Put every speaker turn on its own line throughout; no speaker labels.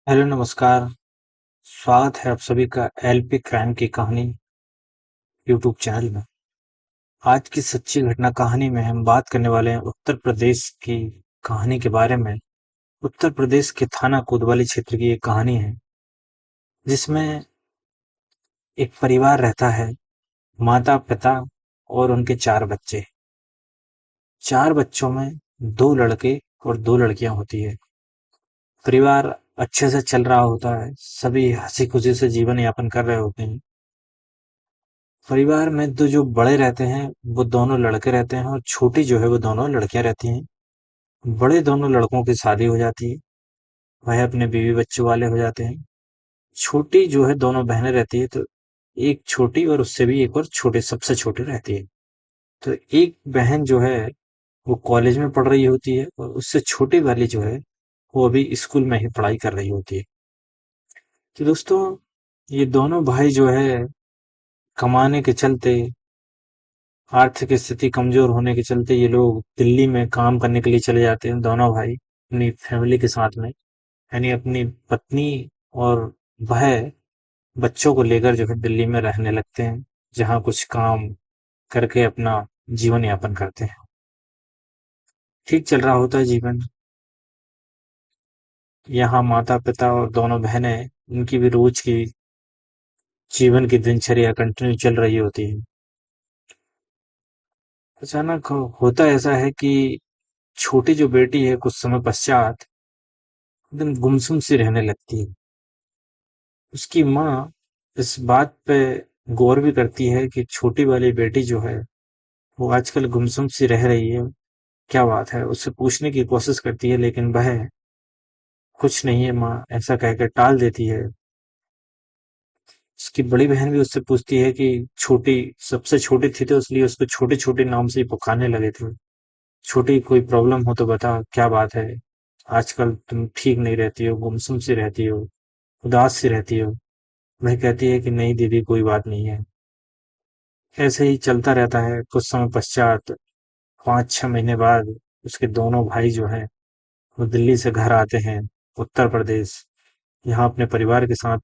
Hello नमस्कार। स्वागत है आप सभी का एलपी क्राइम की कहानी यूट्यूब चैनल में। आज की सच्ची घटना कहानी में हम बात करने वाले हैं उत्तर प्रदेश की कहानी के बारे में। उत्तर प्रदेश के थाना कोतवाली क्षेत्र की एक कहानी है जिसमें एक परिवार रहता है, माता पिता और उनके 4 बच्चे। 4 बच्चों में 2 लड़के और 2 लड़कियां होती है। परिवार अच्छे से चल रहा होता है, सभी हंसी खुशी से जीवन यापन कर रहे होते हैं। परिवार में जो बड़े रहते हैं वो दोनों लड़के रहते हैं और छोटी जो है वो दोनों लड़कियां रहती हैं। बड़े दोनों लड़कों की शादी हो जाती है, वह अपने बीवी बच्चों वाले हो जाते हैं। छोटी जो है दोनों बहनें रहती है, तो एक छोटी और उससे भी एक और छोटे सबसे छोटी रहती है। तो एक बहन जो है वो कॉलेज में पढ़ रही होती है और उससे छोटी वाली जो है वो अभी स्कूल में ही पढ़ाई कर रही होती है। तो दोस्तों, ये दोनों भाई जो है कमाने के चलते, आर्थिक स्थिति कमजोर होने के चलते ये लोग दिल्ली में काम करने के लिए चले जाते हैं, दोनों भाई अपनी फैमिली के साथ में। यानी अपनी पत्नी और वह बच्चों को लेकर जो है दिल्ली में रहने लगते हैं, जहाँ कुछ काम करके अपना जीवन यापन करते हैं। ठीक चल रहा होता है जीवन। यहाँ माता पिता और दोनों बहनें, उनकी भी रोज की जीवन की दिनचर्या कंटिन्यू चल रही होती है। अचानक होता ऐसा है कि छोटी जो बेटी है कुछ समय पश्चात एकदम गुमसुम सी रहने लगती है। उसकी माँ इस बात पे गौर भी करती है कि छोटी वाली बेटी जो है वो आजकल गुमसुम सी रह रही है, क्या बात है। उससे पूछने की कोशिश करती है लेकिन वह कुछ नहीं है माँ ऐसा कहकर टाल देती है। उसकी बड़ी बहन भी उससे पूछती है कि छोटी सबसे छोटी थी तो इसलिए उसको छोटे छोटे नाम से ही पुकारने लगे थे। छोटी कोई प्रॉब्लम हो तो बता, क्या बात है, आजकल तुम ठीक नहीं रहती हो, गुमसुम सी रहती हो, उदास सी रहती हो। वह कहती है कि नहीं दीदी, कोई बात नहीं है। ऐसे ही चलता रहता है। कुछ समय पश्चात 5-6 महीने बाद उसके दोनों भाई जो हैं वो दिल्ली से घर आते हैं, उत्तर प्रदेश। यहाँ अपने परिवार के साथ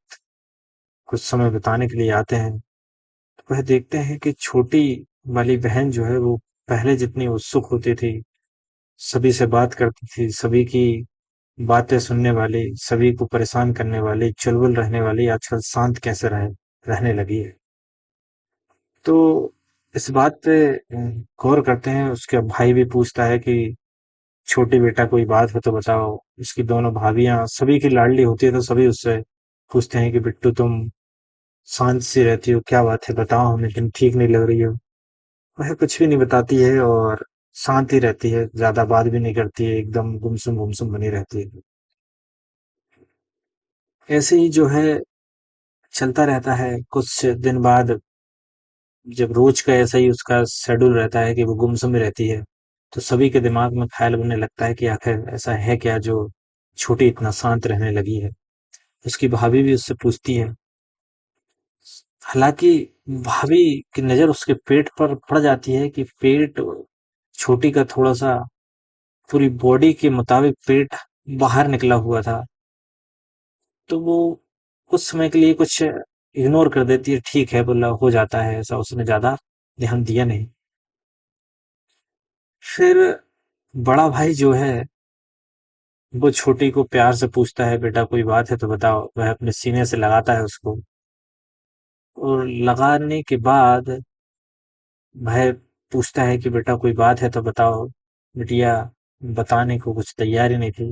कुछ समय बिताने के लिए आते हैं। तो वह देखते हैं कि छोटी वाली बहन जो है वो पहले जितनी उत्सुक होती थी, सभी से बात करती थी, सभी की बातें सुनने वाली, सभी को परेशान करने वाली, चुलबुल रहने वाली, आजकल शांत कैसे रहने लगी है। तो इस बात पे गौर करते हैं। उसके भाई भी पूछता है कि छोटी बेटा कोई बात हो तो बताओ। उसकी दोनों भाभियां सभी की लाडली होती है तो सभी उससे पूछते हैं कि बिट्टू, तुम शांत सी रहती हो, क्या बात है, बताओ हमें, तुम ठीक नहीं लग रही हो। वह कुछ भी नहीं बताती है और शांत ही रहती है, ज्यादा बात भी नहीं करती है, एकदम गुमसुम गुमसुम बनी रहती है। ऐसे ही जो है चलता रहता है। कुछ दिन बाद जब रोज का ऐसा ही उसका शेड्यूल रहता है कि वो गुमसुम रहती है, तो सभी के दिमाग में ख्याल बनने लगता है कि आखिर ऐसा है क्या जो छोटी इतना शांत रहने लगी है। उसकी भाभी भी उससे पूछती है। हालांकि भाभी की नजर उसके पेट पर पड़ जाती है कि पेट छोटी का थोड़ा सा पूरी बॉडी के मुताबिक पेट बाहर निकला हुआ था। तो वो कुछ समय के लिए कुछ इग्नोर कर देती है, ठीक है बोला, हो जाता है ऐसा, उसने ज्यादा ध्यान दिया नहीं। फिर बड़ा भाई जो है वो छोटी को प्यार से पूछता है, बेटा कोई बात है तो बताओ। वह अपने सीने से लगाता है उसको, और लगाने के बाद वह पूछता है कि बेटा कोई बात है तो बताओ। बिटिया बताने को कुछ तैयार ही नहीं थी।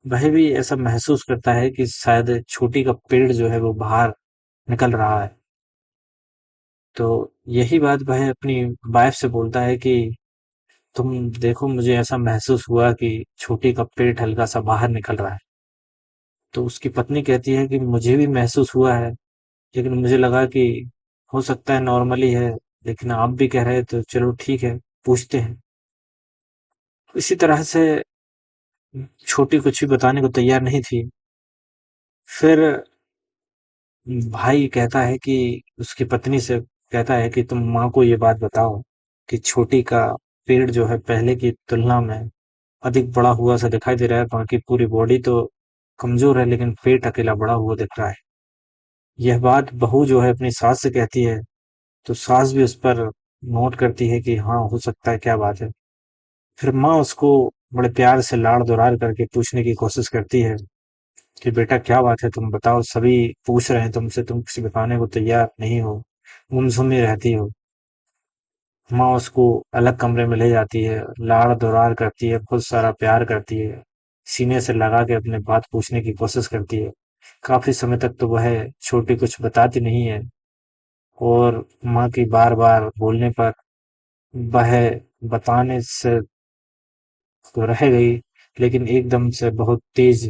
वह भी ऐसा महसूस करता है कि शायद छोटी का पेड़ जो है वो बाहर निकल रहा है। तो यही बात वह अपनी वाइफ से बोलता है कि तुम देखो, मुझे ऐसा महसूस हुआ कि छोटी का पेट हल्का सा बाहर निकल रहा है। तो उसकी पत्नी कहती है कि मुझे भी महसूस हुआ है, लेकिन मुझे लगा कि हो सकता है नॉर्मली है, लेकिन आप भी कह रहे हैं तो चलो ठीक है, पूछते हैं। इसी तरह से छोटी कुछ भी बताने को तैयार नहीं थी। फिर भाई कहता है कि उसकी पत्नी से कहता है कि तुम माँ को ये बात बताओ कि छोटी का पेड़ जो है पहले की तुलना में अधिक बड़ा हुआ सा दिखाई दे रहा है, बाकी पूरी बॉडी तो कमज़ोर है लेकिन पेट अकेला बढ़ा हुआ दिख रहा है। यह बात बहू जो है अपनी सास से कहती है, तो सास भी उस पर नोट करती है कि हाँ, हो सकता है, क्या बात है। फिर माँ उसको बड़े प्यार से लाड़-दुलार करके पूछने की कोशिश करती है कि बेटा क्या बात है, तुम बताओ, सभी पूछ रहे हैं तुमसे, तुम कुछ बताने को तैयार नहीं हो, गुमसुम ही रहती हो। माँ उसको अलग कमरे में ले जाती है, लाड़-दुलार करती है, बहुत सारा प्यार करती है, सीने से लगा के अपने बात पूछने की कोशिश करती है। काफ़ी समय तक तो वह छोटी कुछ बताती नहीं है, और माँ की बार-बार बोलने पर वह बताने से तो रह गई, लेकिन एकदम से बहुत तेज़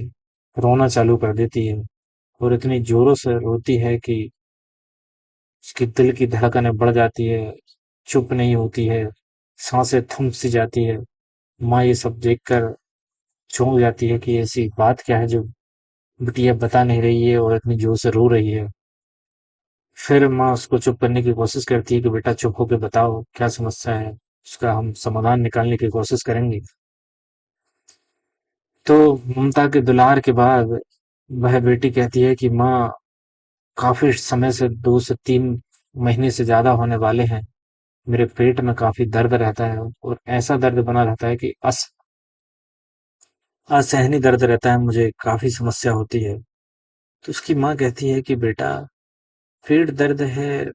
रोना चालू कर देती है, और इतनी ज़ोरों से रोती है कि उसके दिल की धड़कनें बढ़ जाती है, चुप नहीं होती है, साँसें थम सी जाती है। माँ ये सब देखकर चौंक जाती है कि ऐसी बात क्या है जो बिटिया बता नहीं रही है और इतनी जोर से रो रही है। फिर माँ उसको चुप करने की कोशिश करती है कि बेटा चुप होके बताओ क्या समस्या है, उसका हम समाधान निकालने की कोशिश करेंगे। तो ममता के दुलार के बाद वह बेटी कहती है कि माँ, काफी समय से 2 से 3 महीने से ज्यादा होने वाले हैं, मेरे पेट में काफी दर्द रहता है, और ऐसा दर्द बना रहता है कि असहनीय दर्द रहता है, मुझे काफी समस्या होती है। तो उसकी माँ कहती है कि बेटा, पेट दर्द है,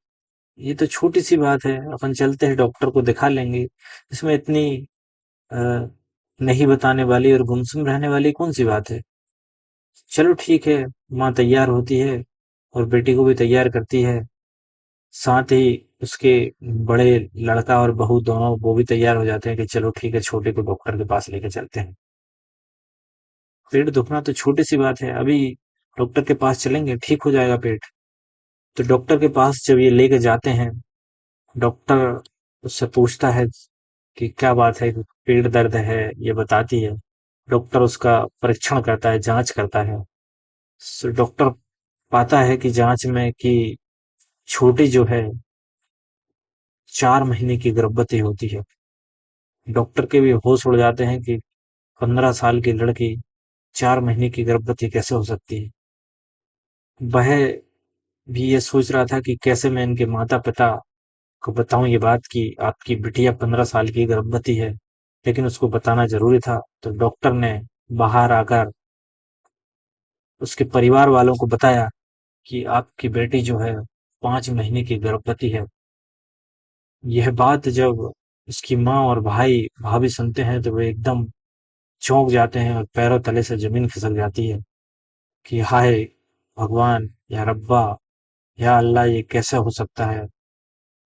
ये तो छोटी सी बात है, अपन चलते हैं डॉक्टर को दिखा लेंगे, इसमें इतनी अ, नहीं बताने वाली और गुमसुम रहने वाली कौन सी बात है। चलो ठीक है। माँ तैयार होती है और बेटी को भी तैयार करती है, साथ ही उसके बड़े लड़का और बहू दोनों वो भी तैयार हो जाते हैं कि चलो ठीक है, छोटे को डॉक्टर के पास लेके चलते हैं। पेट दुखना तो छोटी सी बात है, अभी डॉक्टर के पास चलेंगे, ठीक हो जाएगा पेट। तो डॉक्टर के पास जब ये लेके जाते हैं, डॉक्टर उससे पूछता है कि क्या बात है, पेट दर्द है, ये बताती है। डॉक्टर उसका परीक्षण करता है, जांच करता है। डॉक्टर पाता है कि जांच में कि छोटी जो है 4 महीने की गर्भवती होती है। डॉक्टर के भी होश उड़ जाते हैं कि 15 साल की लड़की 4 महीने की गर्भवती कैसे हो सकती है। वह भी ये सोच रहा था कि कैसे मैं इनके माता पिता को बताऊं ये बात कि आपकी बिटिया 15 साल की गर्भवती है, लेकिन उसको बताना जरूरी था। तो डॉक्टर ने बाहर आकर उसके परिवार वालों को बताया कि आपकी बेटी जो है 5 महीने की गर्भवती है। यह बात जब उसकी माँ और भाई भाभी सुनते हैं तो वे एकदम चौंक जाते हैं और पैरों तले से जमीन खिसक जाती है कि हाय भगवान, या रब्बा, या अल्लाह, ये कैसे हो सकता है।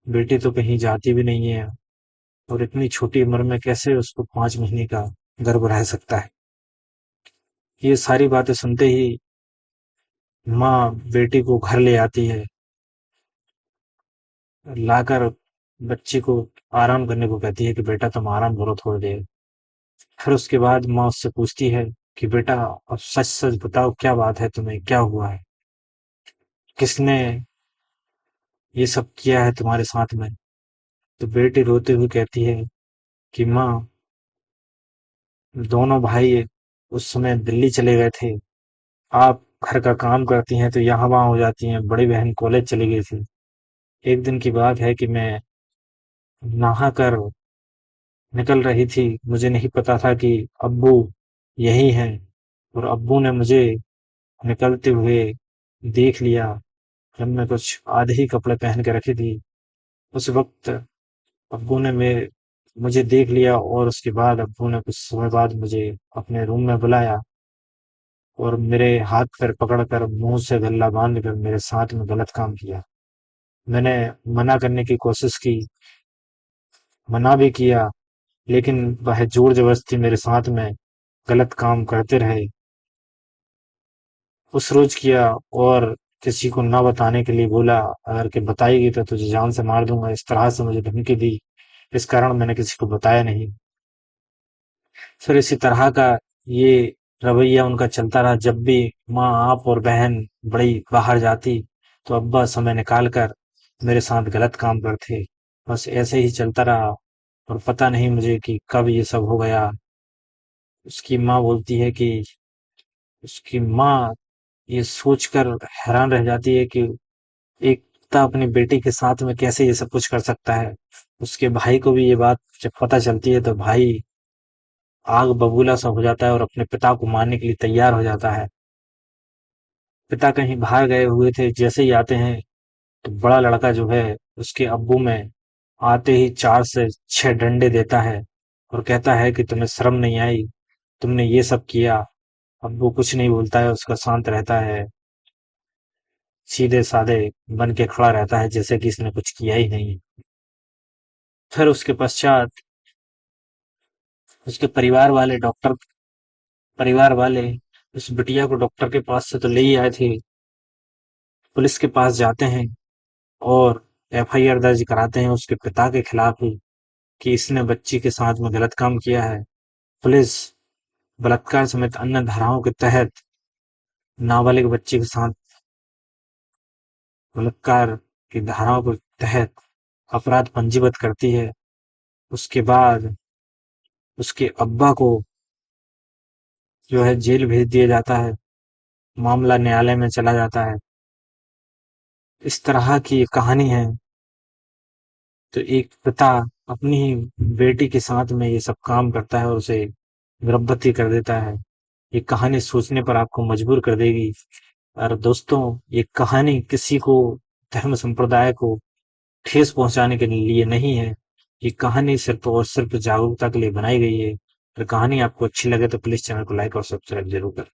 बेटी तो कहीं जाती भी नहीं है, और इतनी छोटी उम्र में कैसे उसको 5 महीने का गर्भ रह सकता है। ये सारी बातें सुनते ही माँ बेटी को घर ले आती है, लाकर बच्ची को आराम करने को कहती है कि बेटा तुम आराम करो थोड़ी देर। फिर उसके बाद माँ उससे पूछती है कि बेटा, अब सच सच बताओ, क्या बात है, तुम्हें क्या हुआ है, किसने ये सब किया है तुम्हारे साथ में। तो बेटी रोते हुए कहती है कि माँ, दोनों भाई उस समय दिल्ली चले गए थे, आप घर का काम करती हैं तो यहाँ वहाँ हो जाती हैं, बड़ी बहन कॉलेज चली गई थी। एक दिन की बात है कि मैं नहा कर निकल रही थी, मुझे नहीं पता था कि अब्बू यही हैं, और अब्बू ने मुझे निकलते हुए देख लिया जब मैं कुछ आधे ही कपड़े पहन के रखी थी। उस वक्त अब्बू ने मुझे देख लिया, और उसके बाद अब्बू ने कुछ समय बाद मुझे अपने रूम में बुलाया और मेरे हाथ पैर पकड़कर मुंह से गल्ला बांध कर मेरे साथ में गलत काम किया। मैंने मना करने की कोशिश की, मना भी किया, लेकिन वह जोर जबरदस्ती मेरे साथ में गलत काम करते रहे। उस रोज किया, और किसी को ना बताने के लिए बोला, अगर कि बताएगी तो तुझे जान से मार दूंगा, इस तरह से मुझे धमकी दी। इस कारण मैंने किसी को बताया नहीं। फिर इसी तरह का ये रवैया उनका चलता रहा। जब भी माँ, आप और बहन बड़ी बाहर जाती, तो अब्बा समय निकाल कर मेरे साथ गलत काम करते। बस ऐसे ही चलता रहा, और पता नहीं मुझे कि कब ये सब हो गया। उसकी माँ बोलती है कि उसकी माँ ये सोचकर हैरान रह जाती है कि एक पिता अपनी बेटी के साथ में कैसे ये सब कुछ कर सकता है। उसके भाई को भी ये बात जब पता चलती है तो भाई आग बबूला सा हो जाता है और अपने पिता को मारने के लिए तैयार हो जाता है। पिता कहीं बाहर गए हुए थे, जैसे ही आते हैं तो बड़ा लड़का जो है उसके अब्बू में आते ही 4 से 6 डंडे देता है और कहता है कि तुम्हें शर्म नहीं आई, तुमने ये सब किया। अब्बू कुछ नहीं बोलता है, उसका शांत रहता है, सीधे साधे बन के खड़ा रहता है जैसे कि इसने कुछ किया ही नहीं। फिर उसके पश्चात उसके परिवार वाले उस बिटिया को डॉक्टर के पास से तो ले ही आए थे, पुलिस के पास जाते हैं और एफआईआर दर्ज कराते हैं उसके पिता के खिलाफ ही कि इसने बच्ची के साथ में गलत काम किया है। पुलिस बलात्कार समेत अन्य धाराओं के तहत नाबालिग बच्ची के साथ बलात्कार की धाराओं के तहत अपराध पंजीबद्ध करती है। उसके बाद उसके अब्बा को जो है जेल भेज दिया जाता है, मामला न्यायालय में चला जाता है। इस तरह की ये कहानी है। तो एक पिता अपनी ही बेटी के साथ में ये सब काम करता है और उसे गर्भवती कर देता है। ये कहानी सोचने पर आपको मजबूर कर देगी। और दोस्तों, ये कहानी किसी को, धर्म संप्रदाय को ठेस पहुंचाने के लिए नहीं है। ये कहानी सिर्फ और सिर्फ जागरूकता के लिए बनाई गई है। अगर कहानी आपको अच्छी लगे तो प्लीज चैनल को लाइक और सब्सक्राइब जरूर करें।